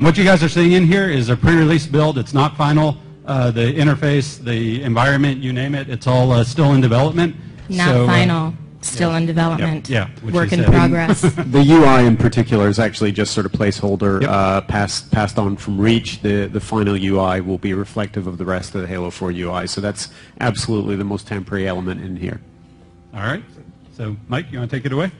What you guys are seeing in here is a pre-release build. It's not final. The interface, the environment, you name it, it's all still in development. Not final. Still in development. Yeah, work in progress. The UI in particular is actually just sort of placeholder, passed on from Reach. The final UI will be reflective of the rest of the Halo 4 UI. So that's absolutely the most temporary element in here. All right. So, Mike, you want to take it away?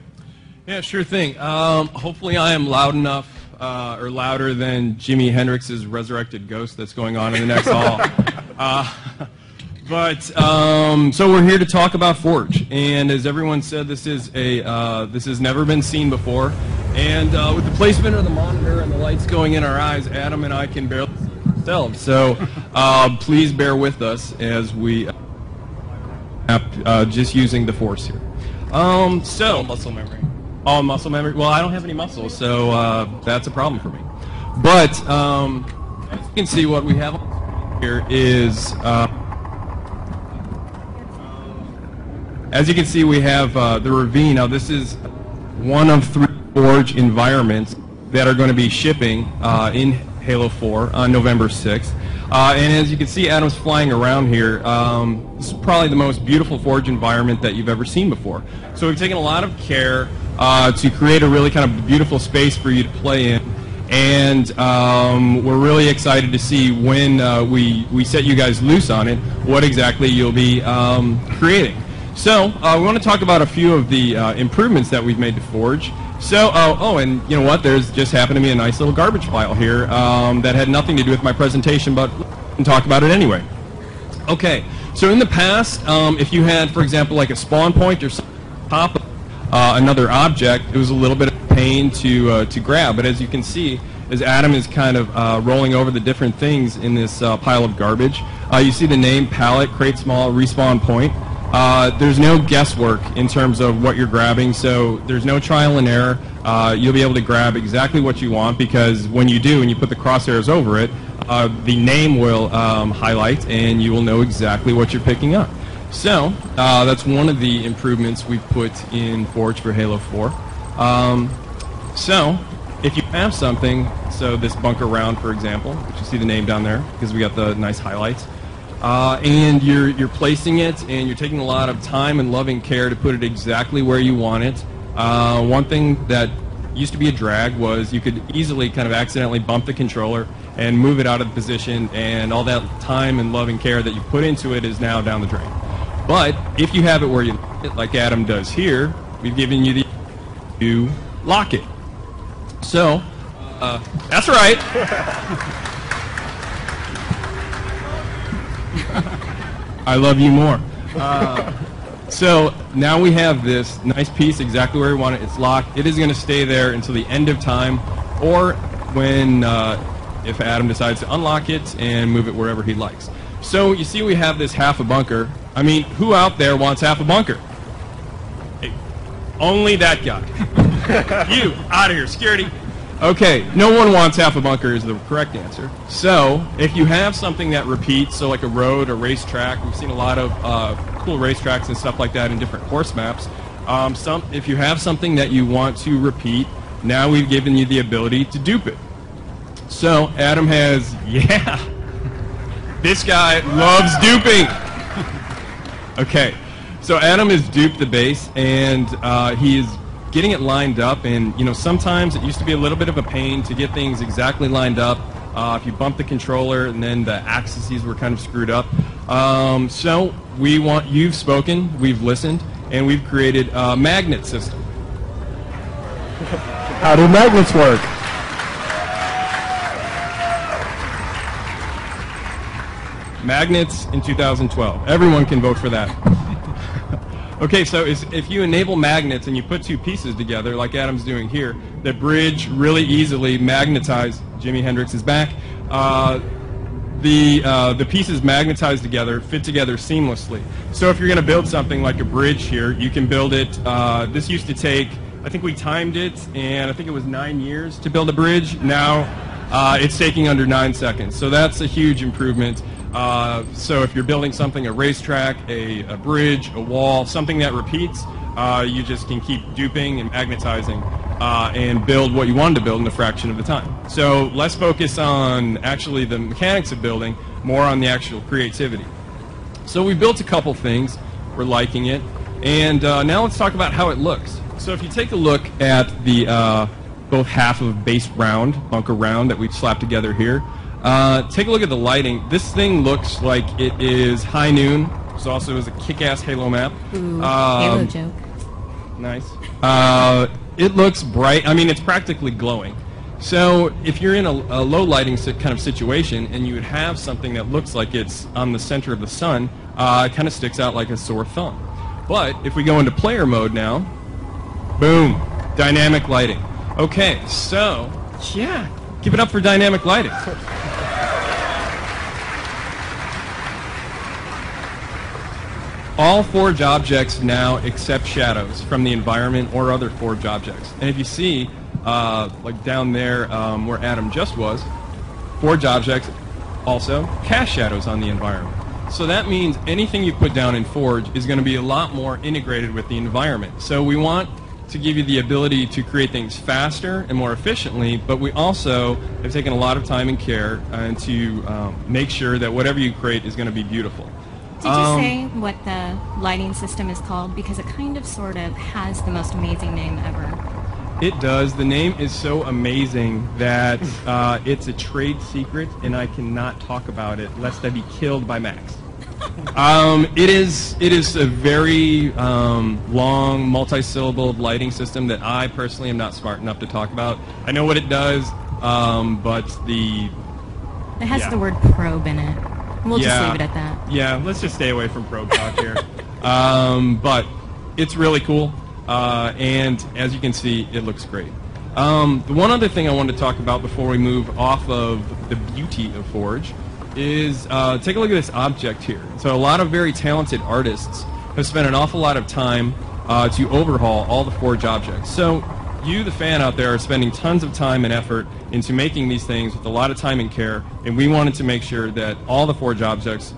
Yeah, sure thing. Hopefully I am loud enough, or louder than Jimi Hendrix's resurrected ghost that's going on in the next hall. So we're here to talk about Forge, and as everyone said, this has never been seen before. And with the placement of the monitor and the lights going in our eyes, Adam and I can barely see ourselves. So please bear with us as we just using the Force here. All muscle memory. All muscle memory. Well, I don't have any muscles, so that's a problem for me. But as you can see, what we have here is. As you can see, we have the Ravine. Now, this is one of 3 Forge environments that are going to be shipping in Halo 4 on November 6th. And as you can see, Adam's flying around here. This is probably the most beautiful Forge environment that you've ever seen before. So we've taken a lot of care to create a really kind of beautiful space for you to play in. And we're really excited to see when we set you guys loose on it, what exactly you'll be creating. So we want to talk about a few of the improvements that we've made to Forge. So, and you know what? There's just happened to be a nice little garbage pile here that had nothing to do with my presentation, but we can talk about it anyway. Okay, so in the past, if you had, for example, like a spawn point or something on top of another object, it was a little bit of a pain to grab. But as you can see, as Adam is kind of rolling over the different things in this pile of garbage, you see the name, palette, create small, respawn point. There's no guesswork in terms of what you're grabbing, so there's no trial and error. You'll be able to grab exactly what you want, because when you do and you put the crosshairs over it, the name will highlight and you will know exactly what you're picking up. So that's one of the improvements we've put in Forge for Halo 4. So if you have something, so this bunker round, for example, which you see the name down there because we got the nice highlights, and you're placing it, and you're taking a lot of time and loving care to put it exactly where you want it. One thing that used to be a drag was you could easily kind of accidentally bump the controller and move it out of the position, and all that time and loving care that you put into it is now down the drain. But if you have it where you like it, like Adam does here, we've given you the to lock it. So, that's right. I love you more. So now we have this nice piece exactly where we want it. It's locked. It is going to stay there until the end of time, or when if Adam decides to unlock it and move it wherever he likes. So you see we have this half a bunker. I mean, who out there wants half a bunker? Hey, only that guy. You, out of here, security. Okay, no one wants half a bunker is the correct answer. So, if you have something that repeats, so like a road, a racetrack, we've seen a lot of cool racetracks and stuff like that in different course maps. If you have something that you want to repeat, now we've given you the ability to dupe it. So, Adam has, this guy loves duping. Okay, so Adam has duped the base, and he is getting it lined up, and sometimes it used to be a little bit of a pain to get things exactly lined up. If you bump the controller and then the axes were kind of screwed up. So you've spoken, we've listened, and we've created a magnet system. How do magnets work? Magnets in 2012. Everyone can vote for that. Okay, so if you enable magnets and you put 2 pieces together, like Adam's doing here, the bridge really easily magnetize Jimi Hendrix's back. The pieces magnetize together, fit together seamlessly. So if you're going to build something like a bridge here, you can build it. This used to take, I think we timed it, and I think it was 9 years to build a bridge. Now it's taking under 9 seconds. So that's a huge improvement. So if you're building something, a racetrack, a bridge, a wall, something that repeats, you just can keep duping and magnetizing, and build what you wanted to build in a fraction of the time. So less focus on actually the mechanics of building, more on the actual creativity. So we built a couple things. We're liking it. And now let's talk about how it looks. So if you take a look at the both half of base round, bunker round that we've slapped together here, take a look at the lighting. This thing looks like it is high noon. This also is a kick-ass Halo map. Ooh, Halo joke. Nice. It looks bright. I mean, it's practically glowing. So if you're in a low lighting kind of situation and you would have something that looks like it's on the center of the sun, it kind of sticks out like a sore thumb. But if we go into player mode now, boom, dynamic lighting. Okay, so, yeah, give it up for dynamic lighting. All Forge objects now accept shadows from the environment or other Forge objects. And if you see, like down there where Adam just was, Forge objects also cast shadows on the environment. So that means anything you put down in Forge is going to be a lot more integrated with the environment. So we want to give you the ability to create things faster and more efficiently, but we also have taken a lot of time and care and to make sure that whatever you create is going to be beautiful. Did you say what the lighting system is called? Because it kind of sort of has the most amazing name ever. It does. The name is so amazing that it's a trade secret, and I cannot talk about it lest I be killed by Max. It is a very long, multi-syllable lighting system that I personally am not smart enough to talk about. I know what it does, but It has the word probe in it. We'll just leave it at that. Yeah, let's just stay away from probe talk here. But it's really cool, and as you can see, it looks great. The one other thing I wanted to talk about before we move off of the beauty of Forge is take a look at this object here. So a lot of very talented artists have spent an awful lot of time to overhaul all the Forge objects. So you, the fan out there, are spending tons of time and effort into making these things with a lot of time and care, and we wanted to make sure that all the Forge objects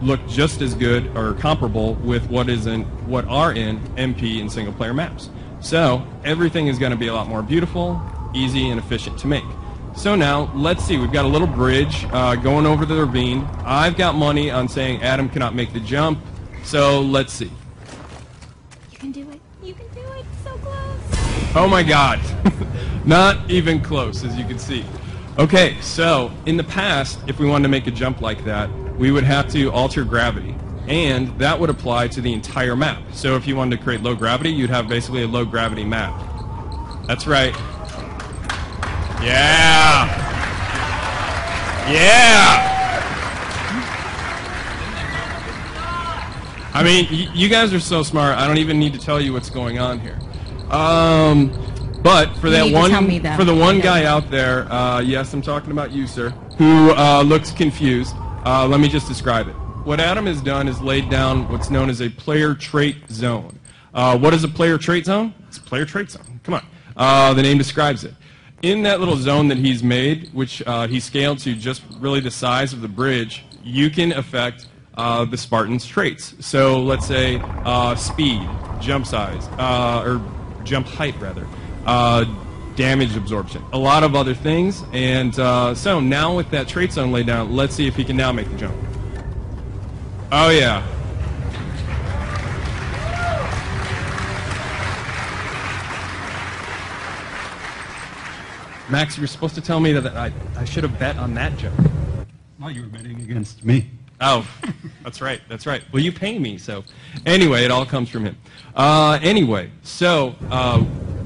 look just as good or comparable with what are in MP and single-player maps. So everything is going to be a lot more beautiful, easy, and efficient to make. So now, let's see. We've got a little bridge going over the ravine. I've got money on saying Adam cannot make the jump, so let's see. You can do it. You can do it. So close. Oh my God. Not even close, as you can see. Okay, so in the past, if we wanted to make a jump like that, we would have to alter gravity, and that would apply to the entire map. So if you wanted to create low gravity, you'd have basically a low gravity map. That's right. Yeah! Yeah! I mean, you guys are so smart, I don't even need to tell you what's going on here. But for that one guy out there, yes, I'm talking about you, sir, who looks confused, let me just describe it. What Adam has done is laid down what's known as a player trait zone. What is a player trait zone? It's a player trait zone. Come on. The name describes it. In that little zone that he's made, which he scaled to just really the size of the bridge, you can affect the Spartan's traits. So let's say speed, jump size, or jump height rather, damage absorption, a lot of other things. And so now with that trait zone laid down, let's see if he can now make the jump. Oh yeah. Max, you were supposed to tell me that I should have bet on that jump. Well, you were betting against me. Oh, that's right, that's right. Well, you pay me, so. Anyway, it all comes from him. Anyway, so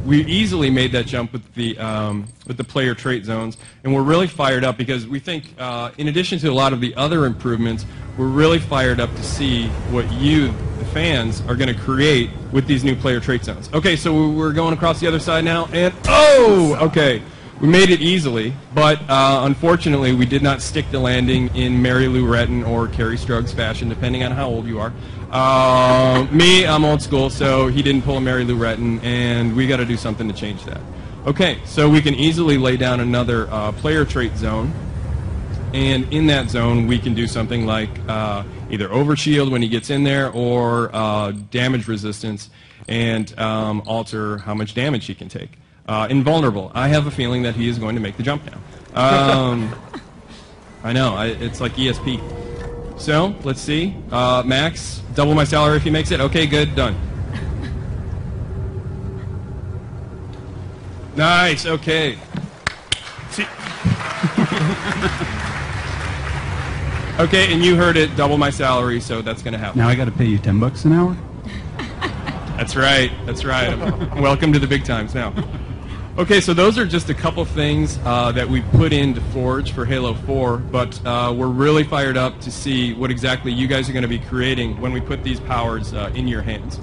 we easily made that jump with the player trait zones, and we're really fired up because we think, in addition to a lot of the other improvements, we're really fired up to see what you, the fans, are going to create with these new player trait zones. Okay, so we're going across the other side now, and oh, okay. We made it easily, but unfortunately we did not stick the landing in Mary Lou Retton or Carrie Struggs fashion, depending on how old you are. Me, I'm old school, so he didn't pull a Mary Lou Retton, and we got to do something to change that. Okay, so we can easily lay down another player trait zone, and in that zone we can do something like either overshield when he gets in there or damage resistance. and alter how much damage he can take. Invulnerable. I have a feeling that he is going to make the jump now. I know. It's like ESP. So, let's see. Max, double my salary if he makes it. Okay, good. Done. Nice. Okay. See. Okay, and you heard it. Double my salary, so that's going to happen. Now I got to pay you $10 an hour? That's right. That's right. Welcome to the big times now. Okay, so those are just a couple things that we put into Forge for Halo 4, but we're really fired up to see what exactly you guys are going to be creating when we put these powers in your hands.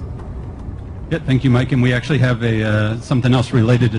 Yeah, thank you, Mike. And we actually have something else related to